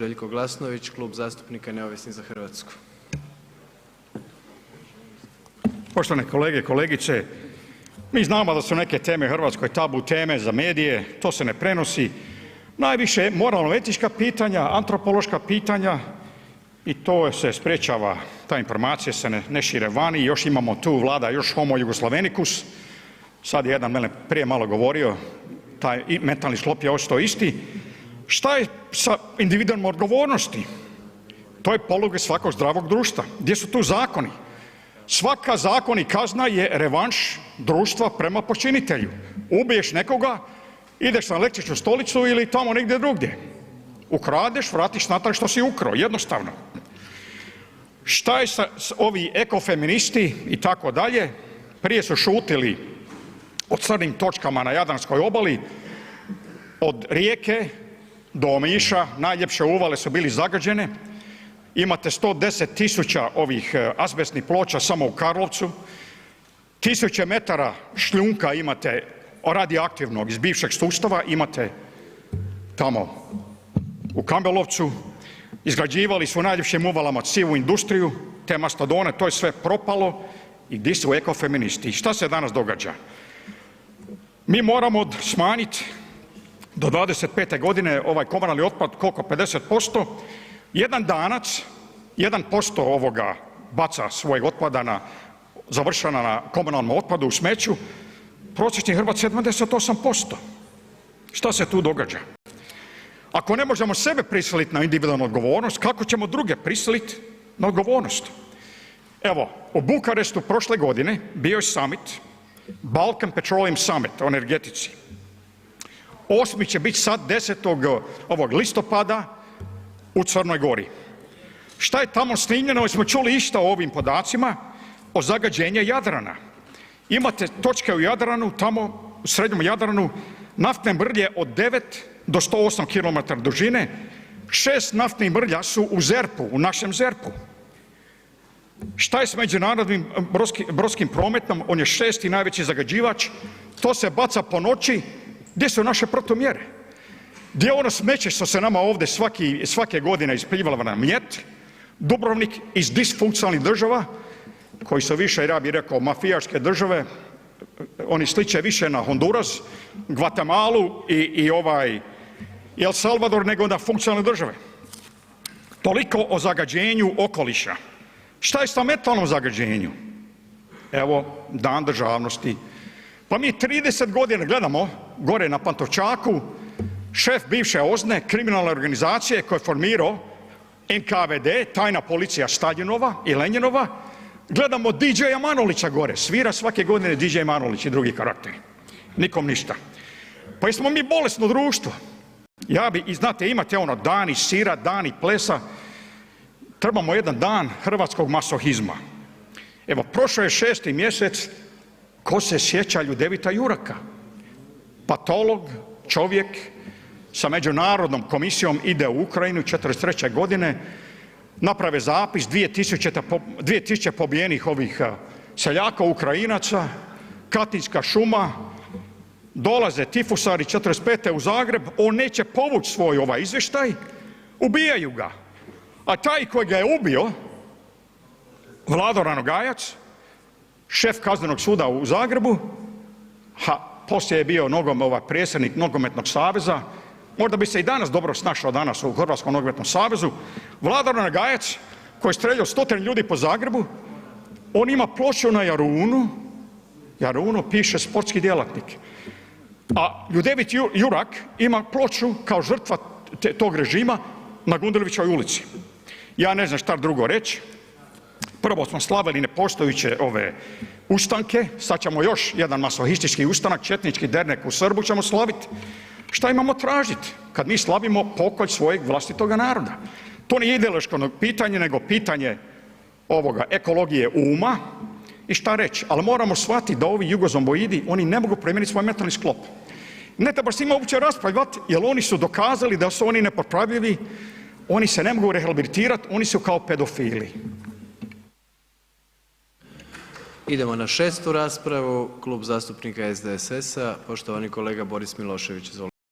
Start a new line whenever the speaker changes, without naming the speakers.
Željko Glasnović, Klub zastupnika Neovisni za Hrvatsku.
Poštovane kolege i kolegice, mi znamo da su neke teme u Hrvatskoj tabu teme za medije, to se ne prenosi. Najviše moralno-etička pitanja, antropološka pitanja i to se sprječava, ta informacija se ne šire vani. Još imamo tu, vlada još homo jugoslavenikus, sad je jedan mene prije malo govorio, taj mentalni sklop je ostao isti. Šta je sa individualnom odgovornosti? To je poluga svakog zdravog društva. Gdje su tu zakoni? Svaka zakon i kazna je revanš društva prema počinitelju. Ubiješ nekoga, ideš na električnu stolicu ili tamo negdje drugdje. Ukradeš, vratiš natrag što si ukrao, jednostavno. Šta je sa ovi ekofeministi i tako dalje? Prije su šutili o crnim točkama na Jadranskoj obali, od Rijeke do Omiša, najljepše uvale su bili zagađene. Imate 110.000 ovih azbestnih ploča samo u Karlovcu, 1000 metara šljunka imate radioaktivnog iz bivšeg sustava, imate tamo u Kambelovcu, izgrađivali su u najljepšim uvalama civu industriju, te mastodone, to je sve propalo i gdje su ekofeministi? Šta se danas događa? Mi moramo smanjiti do 25. godine ovaj komunalni otpad koliko 50%. Jedan Danac 1% ovoga baca svojeg otpada završava na komunalnom otpadu u smeću, prosječni Hrvat 78%. Šta se tu događa? Ako ne možemo sebe prisiliti na individualnu odgovornost, kako ćemo druge prisiliti na odgovornost? Evo, u Bukareštu prošle godine bio je summit, Balkan Petroleum Summit o energetici. 8. će biti sad 10. ovog listopada u Crnoj Gori. Šta je tamo snimljeno? Smo čuli išta o ovim podacima o zagađenju Jadrana. Imate točke u Jadranu, tamo u srednjem Jadranu, naftne mrlje od 9 do 108 km dužine, 6 naftnih mrlja su u ZERP-u, u našem ZERP-u. Šta je s međunarodnim brodskim prometom? On je 6. najveći zagađivač, to se baca po noći. Gdje su naše protumjere? Gdje je ono smeće što se nama ovdje svake godine isplivalo na Mljet, Dubrovnik iz disfunkcionalnih država, koji su više, ja bih rekao, mafijaške države, oni sliče više na Honduras, Gvatemalu i El Salvador nego na funkcionalne države. Toliko o zagađenju okoliša. Šta je sa metalnom zagađenju? Evo, Dan državnosti. Pa mi 30 godina gledamo gore na Pantovčaku, šef bivše OZNE, kriminalne organizacije koje je formirao NKVD, tajna policija Staljinova i Lenjinova, gledamo DJ-a Manolića gore, svira svake godine DJ Manolić i drugi karakteri. Nikom ništa. Pa jesmo mi bolesno društvo? I znate, imate ono dani sira, dani plesa, trebamo jedan dan hrvatskog masohizma. Evo, prošao je 6. mjesec, ko se sjeća Ljudevita Juraka? Patolog, čovjek sa međunarodnom komisijom ide u Ukrajinu 43. godine, naprave zapis 2000 pobijenih ovih seljaka, Ukrajinaca, Katinska šuma, dolaze tifusari 45. u Zagreb, on neće povući svoj izvještaj, ubijaju ga. A taj koji ga je ubio, Vlado Ranogajac, šef kaznenog suda u Zagrebu, poslije je bio predsjednik Nogometnog saveza, možda bi se i danas dobro snašao danas u Hrvatskom nogometnom savezu, Vlado Ranogajec koji je streljao 100 ljudi po Zagrebu, on ima ploču na Jarunu piše sportski djelatnik. A Ljudevit Jurak ima ploču kao žrtva tog režima na Gundulićevoj ulici. Ja ne znam šta drugo reći. Prvo smo slavili nepostojuće ustanke, sad ćemo još jedan masohistički ustanak, četnički dernek u Srbu ćemo slaviti. Šta imamo tražiti kad mi slavimo pokolj svojeg vlastitoga naroda? To nije ideološko pitanje, nego pitanje ekologije uma i šta reći. Ali moramo shvatiti da ovi jugozomboidi, oni ne mogu promijeniti svoj mentalni sklop. Ne treba s njima uopće raspravljati, jer oni su dokazali da su oni nepopravljivi, oni se ne mogu rehabilitirati, oni su kao pedofili.
Idemo na 6. raspravu, Klub zastupnika SDSS-a, poštovani kolega Boris Milošević, izvolite.